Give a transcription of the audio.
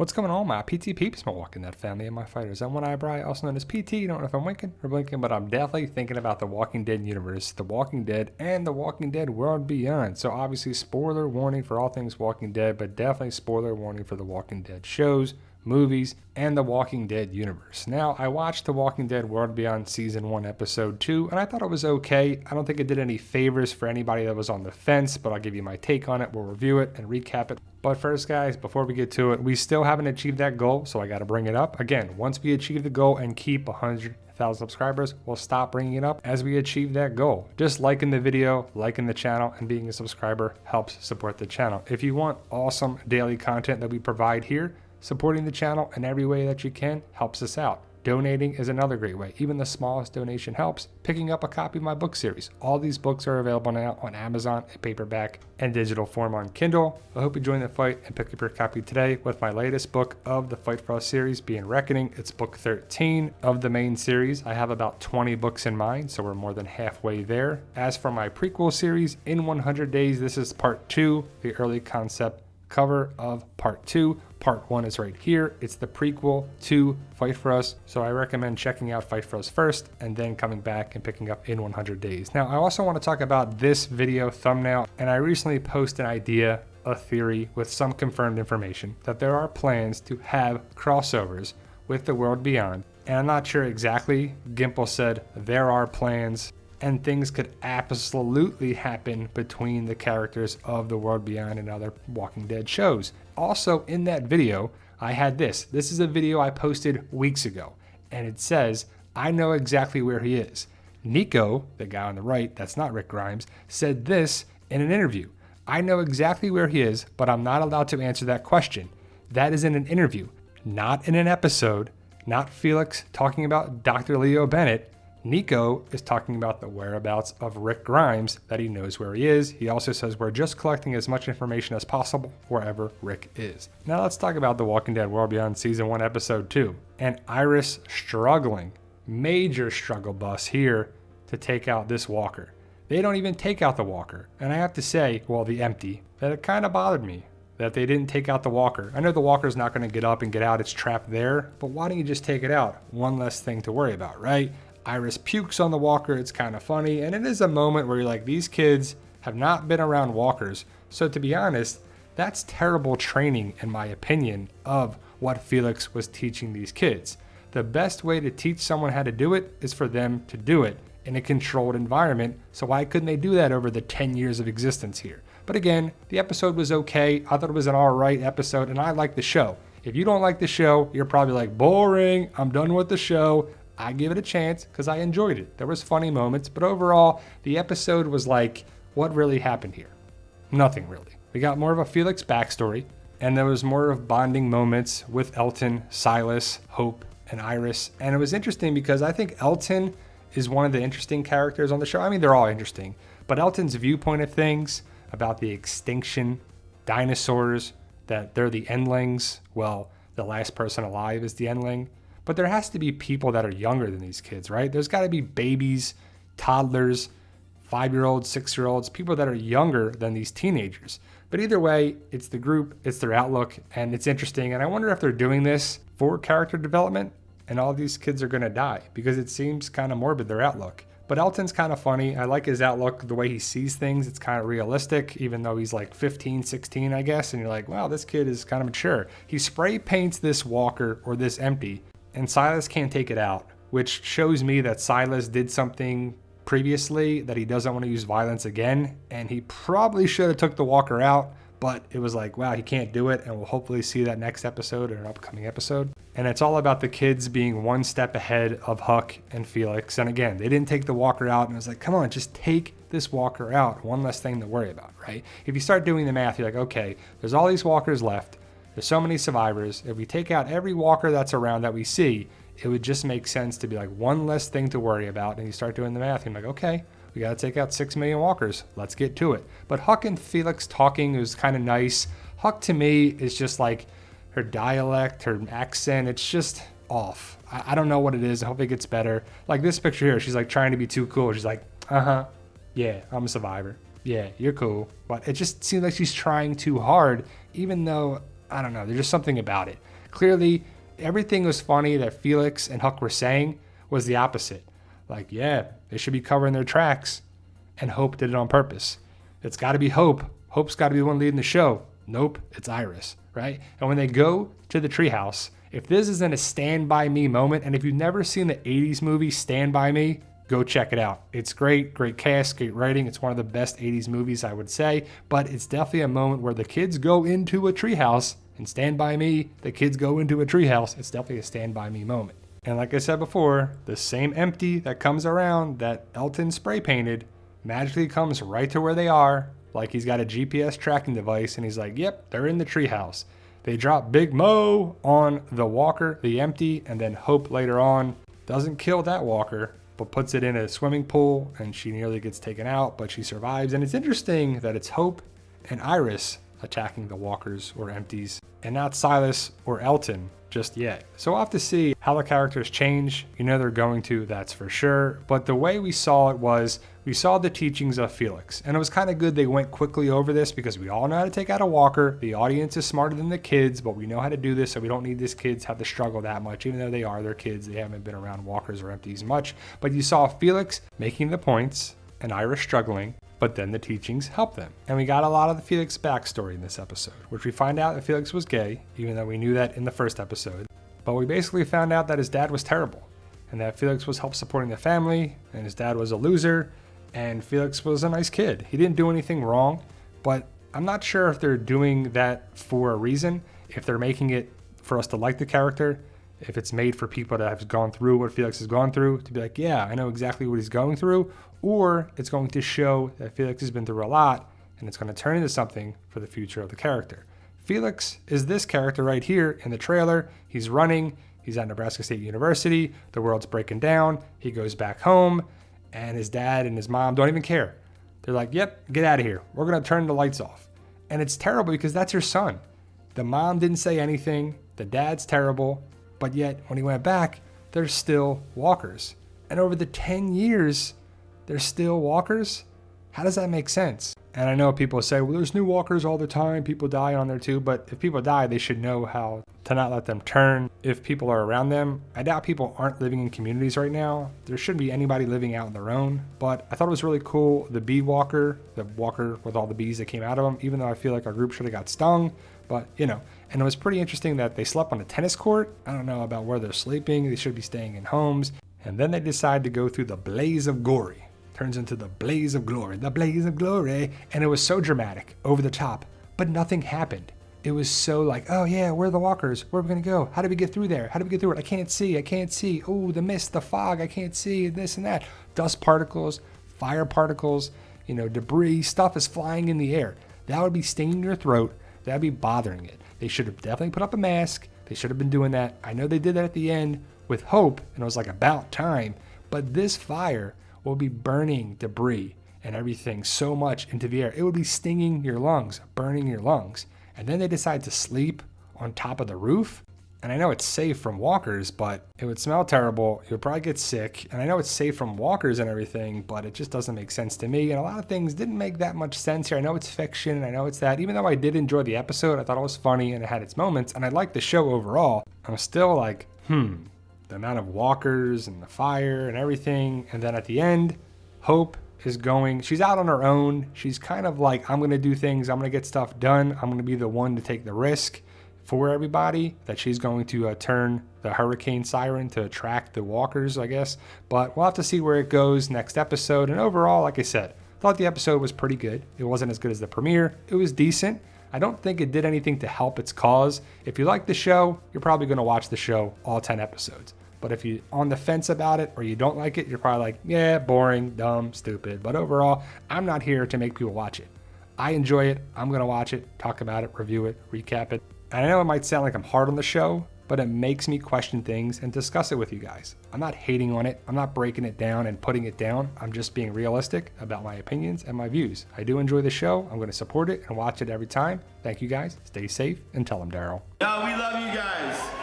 What's going on, my PT peeps, my Walking Dead family, and my fighters? I'm One Eye Bri, also known as PT. Don't know if I'm winking or blinking, but I'm definitely thinking about the Walking Dead universe, the Walking Dead, and the Walking Dead world beyond. So obviously, spoiler warning for all things Walking Dead, but definitely spoiler warning for the Walking Dead shows, movies, and the Walking Dead universe. Now, I watched The Walking Dead World Beyond Season 1, Episode 2, and I thought it was okay. I don't think it did any favors for anybody that was on the fence, but I'll give you my take on it. We'll review it and recap it. But first, guys, before we get to it, we still haven't achieved that goal, so I got to bring it up. Again, once we achieve the goal and keep 100,000 subscribers, we'll stop bringing it up as we achieve that goal. Just liking the video, liking the channel, and being a subscriber helps support the channel. If you want awesome daily content that we provide here, supporting the channel in every way that you can helps us out. Donating is another great way. Even the smallest donation helps. Picking up a copy of my book series. All these books are available now on Amazon in paperback and digital form on Kindle. I hope you join the fight and pick up your copy today with my latest book of the Fight for Us series, being Reckoning. It's book 13 of the main series. I have about 20 books in mind, so we're more than halfway there. As for my prequel series, In 100 Days, this is part 2, the early concept cover of part 2. Part 1 is right here. It's the prequel to Fight for Us, so I recommend checking out Fight for Us first and then coming back and picking up In 100 Days. Now, I also want to talk about this video thumbnail, and I recently posted an idea, a theory with some confirmed information that there are plans to have crossovers with the world beyond, and I'm not sure exactly. Gimple said there are plans, and things could absolutely happen between the characters of the world beyond and other Walking Dead shows. Also, in that video, I had this. This is a video I posted weeks ago, and it says, I know exactly where he is. Nico, the guy on the right, that's not Rick Grimes, said this in an interview. I know exactly where he is, but I'm not allowed to answer that question. That is in an interview, not in an episode, not Felix talking about Dr. Leo Bennett. Nico is talking about the whereabouts of Rick Grimes, that he knows where he is. He also says we're just collecting as much information as possible wherever Rick is. Now let's talk about The Walking Dead World Beyond Season 1, Episode 2. And Iris struggling, major struggle bus here to take out this walker. They don't even take out the walker. And I have to say, well, the empty, that it kind of bothered me that they didn't take out the walker. I know the walker's not going to get up and get out. It's trapped there. But why don't you just take it out? One less thing to worry about, right? Iris pukes on the walker. It's kind of funny, and it is a moment where you're like, these kids have not been around walkers, so to be honest, that's terrible training in my opinion of what Felix was teaching these kids. The best way to teach someone how to do it is for them to do it in a controlled environment, so why couldn't they do that over the 10 years of existence here? But again, the episode was okay. I thought it was an alright episode, and I like the show. If you don't like the show, you're probably like, boring, I'm done with the show. I give it a chance because I enjoyed it. There was funny moments, but overall, the episode was like, what really happened here? Nothing really. We got more of a Felix backstory, and there was more of bonding moments with Elton, Silas, Hope, and Iris. And it was interesting because I think Elton is one of the interesting characters on the show. I mean, they're all interesting, but Elton's viewpoint of things about the extinction, dinosaurs, that they're the endlings. Well, the last person alive is the endling. But there has to be people that are younger than these kids, right? There's got to be babies, toddlers, 5-year-olds, 6-year-olds, people that are younger than these teenagers. But either way, it's the group, it's their outlook, and it's interesting. And I wonder if they're doing this for character development and all these kids are going to die because it seems kind of morbid, their outlook. But Elton's kind of funny. I like his outlook, the way he sees things. It's kind of realistic, even though he's like 15, 16, I guess. And you're like, wow, this kid is kind of mature. He spray paints this walker or this empty, and Silas can't take it out, which shows me that Silas did something previously that he doesn't want to use violence again, and he probably should have took the walker out, but it was like, wow, he can't do it, and we'll hopefully see that next episode or an upcoming episode. And it's all about the kids being one step ahead of Huck and Felix, and again, they didn't take the walker out, and it was like, come on, just take this walker out, one less thing to worry about, right? If you start doing the math, you're like, okay, there's all these walkers left, there's so many survivors. If we take out every walker that's around that we see, it would just make sense to be like one less thing to worry about. And you start doing the math, and you're like, okay, we got to take out 6 million walkers. Let's get to it. But Huck and Felix talking was kind of nice. Huck to me is just like her dialect, her accent. It's just off. I don't know what it is. I hope it gets better. Like this picture here, she's like trying to be too cool. She's like, yeah, I'm a survivor. Yeah, you're cool. But it just seems like she's trying too hard, even though I don't know. There's just something about it. Clearly, everything was funny that Felix and Huck were saying was the opposite. Like, yeah, they should be covering their tracks. And Hope did it on purpose. It's got to be Hope. Hope's got to be the one leading the show. Nope, it's Iris, right? And when they go to the treehouse, if this isn't a Stand By Me moment, and if you've never seen the 80s movie Stand By Me, go check it out. It's great cast, great writing. It's one of the best 80s movies, I would say. But it's definitely a moment where the kids go into a treehouse. And Stand By Me, the kids go into a treehouse. It's definitely a Stand By Me moment. And like I said before, the same empty that comes around that Elton spray painted magically comes right to where they are. Like he's got a GPS tracking device and he's like, yep, they're in the treehouse. They drop Big Mo on the walker, the empty, and then Hope later on doesn't kill that walker, but puts it in a swimming pool and she nearly gets taken out, but she survives. And it's interesting that it's Hope and Iris attacking the walkers or empties and not Silas or Elton just yet. So we'll have to see how the characters change. You know they're going to, that's for sure. But the way we saw it was, we saw the teachings of Felix. And it was kind of good they went quickly over this because we all know how to take out a walker. The audience is smarter than the kids, but we know how to do this, so we don't need these kids have to struggle that much. Even though they are their kids, they haven't been around walkers or empties much. But you saw Felix making the points and Iris struggling, but then the teachings helped them. And we got a lot of the Felix backstory in this episode, which we find out that Felix was gay, even though we knew that in the first episode. But we basically found out that his dad was terrible, and that Felix was help supporting the family, and his dad was a loser, and Felix was a nice kid. He didn't do anything wrong, but I'm not sure if they're doing that for a reason, if they're making it for us to like the character, if it's made for people that have gone through what Felix has gone through, to be like, yeah, I know exactly what he's going through, or it's going to show that Felix has been through a lot, and it's going to turn into something for the future of the character. Felix is this character right here in the trailer. He's running, he's at Nebraska State University, the world's breaking down, he goes back home, and his dad and his mom don't even care. They're like, yep, get out of here. We're going to turn the lights off. And it's terrible because that's your son. The mom didn't say anything, the dad's terrible, but yet when he went back, there's still walkers. And over the 10 years, there's still walkers? How does that make sense? And I know people say, well, there's new walkers all the time. People die on there too. But if people die, they should know how to not let them turn if people are around them. I doubt people aren't living in communities right now. There shouldn't be anybody living out on their own. But I thought it was really cool. The bee walker, the walker with all the bees that came out of him, even though I feel like our group should have got stung. But, you know, and it was pretty interesting that they slept on a tennis court. I don't know about where they're sleeping. They should be staying in homes. And then they decide to go through the blaze of glory. Turns into the blaze of glory, the blaze of glory. And it was so dramatic, over the top, but nothing happened. It was so like, oh yeah, where are the walkers? Where are we gonna go? How do we get through there? How do we get through it? I can't see. Oh, the mist, the fog, I can't see, this and that. Dust particles, fire particles, you know, debris, stuff is flying in the air. That would be stinging your throat. That would be bothering it. They should have definitely put up a mask. They should have been doing that. I know they did that at the end with Hope, and it was like about time, but this fire will be burning debris and everything so much into the air. It would be stinging your lungs, burning your lungs. And then they decide to sleep on top of the roof. And I know it's safe from walkers, but it would smell terrible. You would probably get sick. And I know it's safe from walkers and everything, but it just doesn't make sense to me. And a lot of things didn't make that much sense here. I know it's fiction, and I know it's that. Even though I did enjoy the episode, I thought it was funny and it had its moments, and I liked the show overall, I'm still like, the amount of walkers and the fire and everything. And then at the end, Hope is going, she's out on her own. She's kind of like, I'm going to do things. I'm going to get stuff done. I'm going to be the one to take the risk for everybody, that she's going to turn the hurricane siren to attract the walkers, I guess. But we'll have to see where it goes next episode. And overall, like I said, I thought the episode was pretty good. It wasn't as good as the premiere. It was decent. I don't think it did anything to help its cause. If you like the show, you're probably going to watch the show all 10 episodes. But if you're on the fence about it or you don't like it, you're probably like, yeah, boring, dumb, stupid. But overall, I'm not here to make people watch it. I enjoy it. I'm going to watch it, talk about it, review it, recap it. And I know it might sound like I'm hard on the show, but it makes me question things and discuss it with you guys. I'm not hating on it. I'm not breaking it down and putting it down. I'm just being realistic about my opinions and my views. I do enjoy the show. I'm going to support it and watch it every time. Thank you guys. Stay safe and tell them, Daryl. Yo, we love you guys.